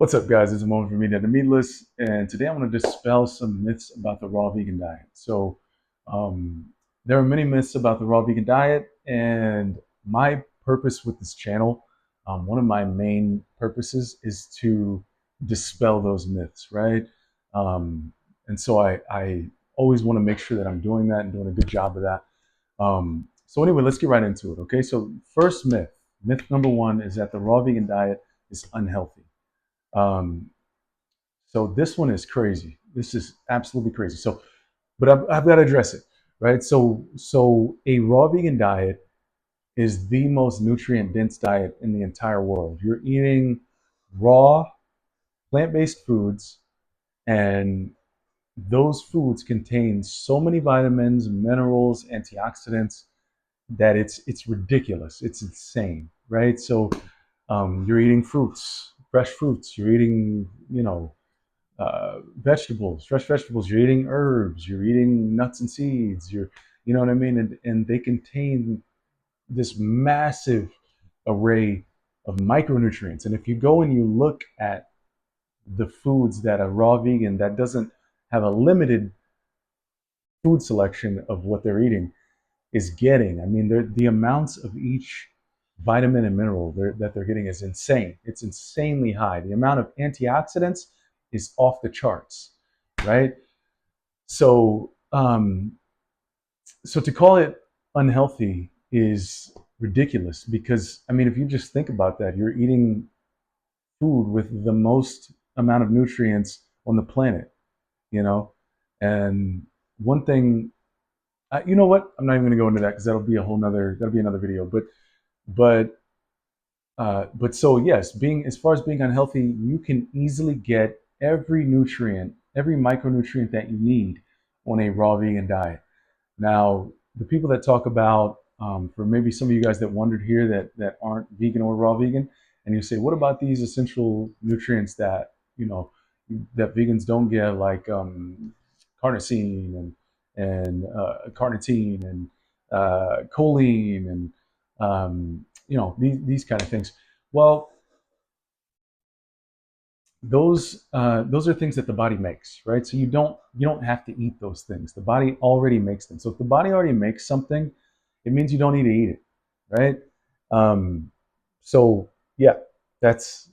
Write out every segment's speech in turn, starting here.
What's up, guys? It's a moment for me, the meatless, and today I want to dispel some myths about the raw vegan diet. Um, there are many myths about the raw vegan diet, and my purpose with this channel, one of my main purposes, is to dispel those myths, right? And so I always want to make sure that I'm doing that and doing a good job of that. So anyway, let's get right into it. Okay, so first myth number one is that the raw vegan diet is unhealthy. Um, so this one is crazy. This is absolutely crazy. But I've got to address it, right? So a raw vegan diet is the most nutrient dense diet in the entire world. You're eating raw plant-based foods, and those foods contain so many vitamins, minerals, antioxidants that it's ridiculous. It's insane, right? You're eating fruits, fresh fruits. You're eating, vegetables, fresh vegetables. You're eating herbs. You're eating nuts and seeds. You know what I mean? And they contain this massive array of micronutrients. And if you go and you look at the foods that a raw vegan that doesn't have a limited food selection of what they're eating is getting, I mean, the amounts of each vitamin and mineral that they're getting is insane. It's insanely high. The amount of antioxidants is off the charts, right? So, so to call it unhealthy is ridiculous because, I mean, if you just think about that, you're eating food with the most amount of nutrients on the planet, you know? And one thing, you know what? I'm not even going to go into that because that'll be another video. But but so yes, being as far as being unhealthy, you can easily get every nutrient, every micronutrient that you need on a raw vegan diet. Now, the people that talk about, for maybe some of you guys that wondered here that aren't vegan or raw vegan, and you say, what about these essential nutrients that that vegans don't get, like carnosine and carnitine and choline and these kind of things. Well, those are things that the body makes, right? So you don't have to eat those things. The body already makes them. So if the body already makes something, it means you don't need to eat it, right? Um, so yeah, that's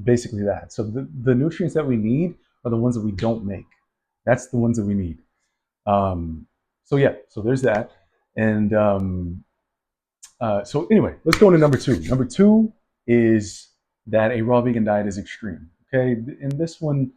basically that. So the nutrients that we need are the ones that we don't make. That's the ones that we need. Um, so yeah, so there's that. And so anyway, let's go into number two. Number two is that a raw vegan diet is extreme. Okay, and this one,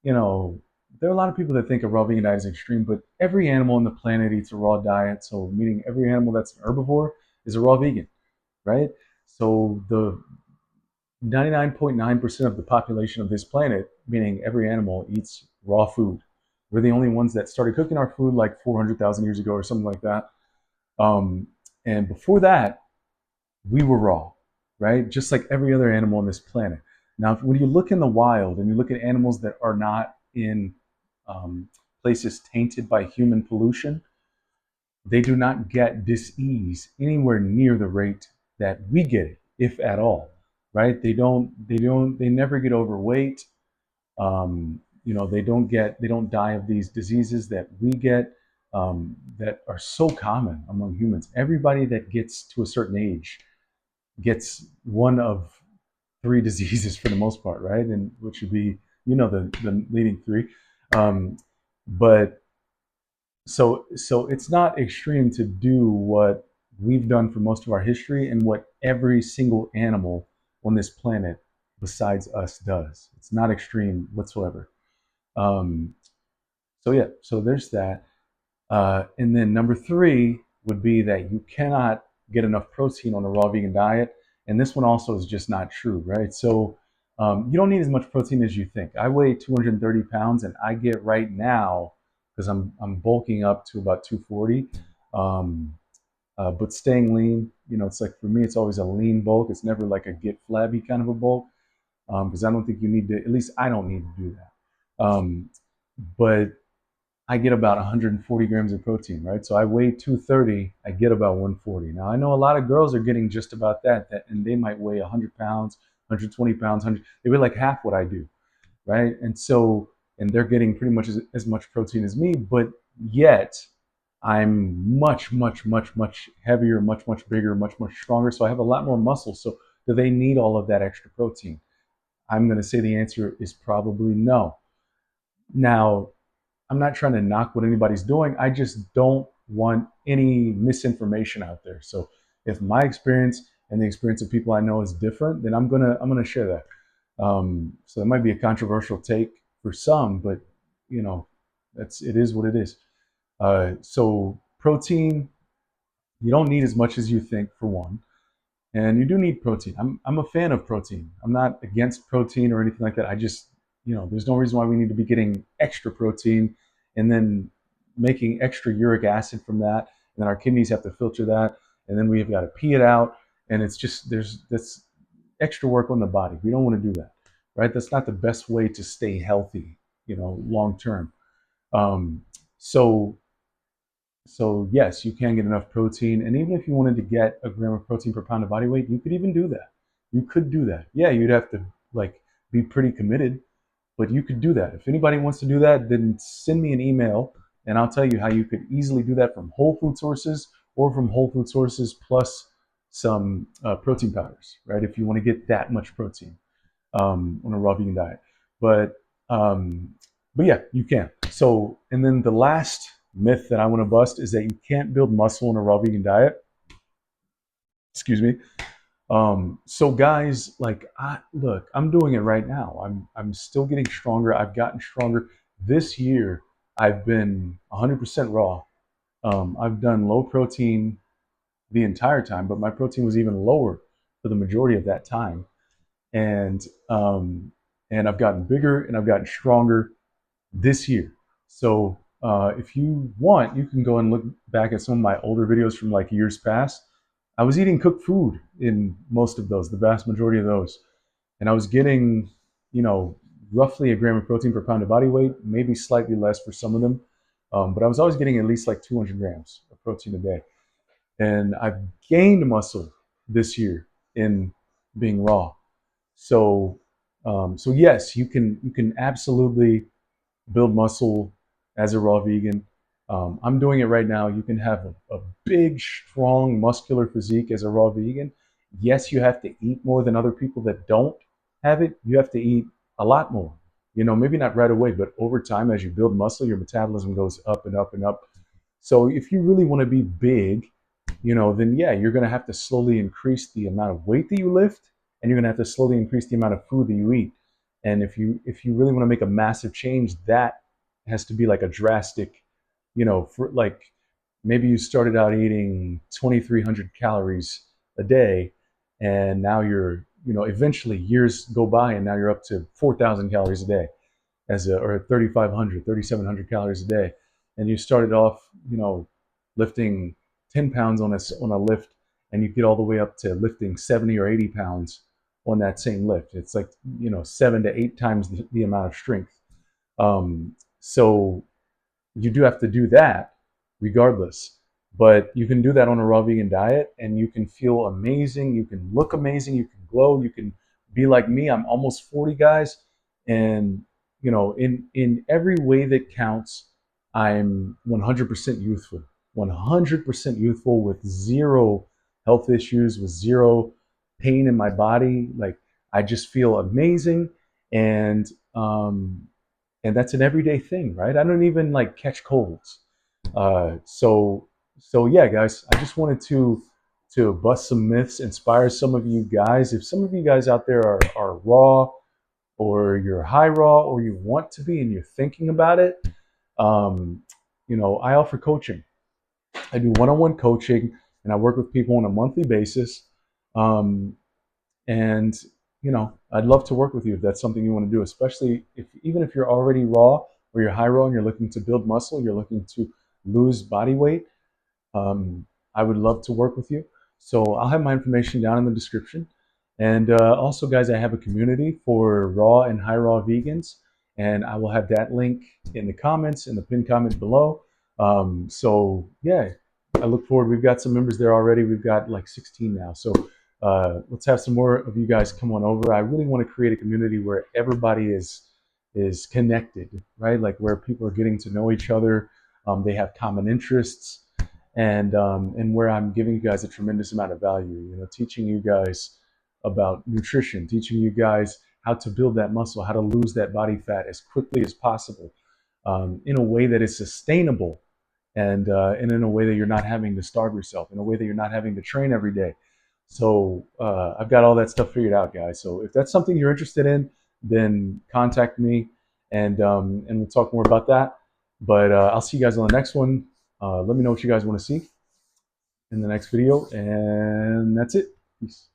there are a lot of people that think a raw vegan diet is extreme, but every animal on the planet eats a raw diet. So meaning every animal that's an herbivore is a raw vegan, right? So the 99.9% of the population of this planet, meaning every animal, eats raw food. We're the only ones that started cooking our food like 400,000 years ago or something like that. Um, and before that, we were raw, right? Just like every other animal on this planet. Now, when you look in the wild and you look at animals that are not in places tainted by human pollution, they do not get dis-ease anywhere near the rate that we get it, if at all, right? They never get overweight. They don't die of these diseases that we get, that are so common among humans. Everybody that gets to a certain age gets one of three diseases for the most part, right? And which would be, the leading three. Um, but so it's not extreme to do what we've done for most of our history and what every single animal on this planet besides us does. It's not extreme whatsoever. Um, so yeah, so there's that. And then number three would be that you cannot get enough protein on a raw vegan diet. And this one also is just not true, right? So you don't need as much protein as you think. I weigh 230 pounds and I get right now, because I'm bulking up to about 240, but staying lean, it's like for me, it's always a lean bulk. It's never like a get flabby kind of a bulk, because I don't think you need to, at least I don't need to do that. But I get about 140 grams of protein, right? So I weigh 230, I get about 140. Now I know a lot of girls are getting just about that, and they might weigh 100 pounds, 120 pounds, 100, they weigh like half what I do, right? And so, and they're getting pretty much as much protein as me, but yet I'm much, much, much, much heavier, much, much bigger, much, much stronger. So I have a lot more muscle. So do they need all of that extra protein? I'm going to say the answer is probably no. Now, I'm not trying to knock what anybody's doing. I just don't want any misinformation out there. So if my experience and the experience of people I know is different, then I'm gonna share that. So it might be a controversial take for some, but you know, it is what it is. So protein, you don't need as much as you think for one, and you do need protein. I'm a fan of protein. I'm not against protein or anything like that. I just, there's no reason why we need to be getting extra protein and then making extra uric acid from that, and then our kidneys have to filter that, and then we've got to pee it out, and it's just that's extra work on the body. We don't want to do that, right? That's not the best way to stay healthy, long term. Um, so so yes, you can get enough protein, and even if you wanted to get a gram of protein per pound of body weight, you could even do that. You could do that. Yeah, you'd have to like be pretty committed, but you could do that. If anybody wants to do that, then send me an email, and I'll tell you how you could easily do that from whole food sources or from whole food sources plus some protein powders, right? If you want to get that much protein on a raw vegan diet. But um, but yeah, you can. So, and then the last myth that I want to bust is that you can't build muscle on a raw vegan diet. Excuse me. So guys, like, look, I'm doing it right now. I'm still getting stronger. I've gotten stronger this year. I've been 100% raw. I've done low protein the entire time, but my protein was even lower for the majority of that time. And um, and I've gotten bigger and I've gotten stronger this year. So if you want, you can go and look back at some of my older videos from like years past. I was eating cooked food in most of those, the vast majority of those, and I was getting, you know, roughly a gram of protein per pound of body weight, maybe slightly less for some of them, but I was always getting at least like 200 grams of protein a day. And I've gained muscle this year in being raw. So, so yes, you can absolutely build muscle as a raw vegan. I'm doing it right now. You can have a big, strong, muscular physique as a raw vegan. Yes, you have to eat more than other people that don't have it. You have to eat a lot more. Maybe not right away, but over time, as you build muscle, your metabolism goes up and up and up. So if you really want to be big, then yeah, you're going to have to slowly increase the amount of weight that you lift, and you're going to have to slowly increase the amount of food that you eat. And if you really want to make a massive change, that has to be like a drastic, for like maybe you started out eating 2,300 calories a day, and now you're, eventually years go by, and now you're up to 4,000 calories a day or 3,500, 3,700 calories a day, and you started off, lifting 10 pounds on a lift, and you get all the way up to lifting 70 or 80 pounds on that same lift. It's like 7 to 8 times the amount of strength. So you do have to do that regardless. But you can do that on a raw vegan diet, and you can feel amazing. You can look amazing. You can glow. You can be like me. I'm almost 40, guys, and in every way that counts, I'm 100% youthful. 100% youthful with zero health issues, with zero pain in my body. Like, I just feel amazing, and um, and that's an everyday thing, right? I don't even like catch colds. So yeah, guys, I just wanted to bust some myths, inspire some of you guys. If some of you guys out there are raw, or you're high raw, or you want to be and you're thinking about it, um, I offer coaching. I do one-on-one coaching, and I work with people on a monthly basis. Um, and I'd love to work with you if that's something you want to do, especially even if you're already raw or you're high raw and you're looking to build muscle, you're looking to lose body weight. um, I would love to work with you. So I'll have my information down in the description. And also, guys, I have a community for raw and high raw vegans, and I will have that link in the comments, in the pinned comment below. So yeah, I look forward. We've got some members there already. We've got like 16 now. So let's have some more of you guys come on over. I really want to create a community where everybody is connected, right? Like where people are getting to know each other. They have common interests, and where I'm giving you guys a tremendous amount of value. You know, teaching you guys about nutrition, teaching you guys how to build that muscle, how to lose that body fat as quickly as possible, in a way that is sustainable, and in a way that you're not having to starve yourself, in a way that you're not having to train every day. So I've got all that stuff figured out, guys. So if that's something you're interested in, then contact me, and we'll talk more about that. But I'll see you guys on the next one. Let me know what you guys want to see in the next video, and that's it. Peace.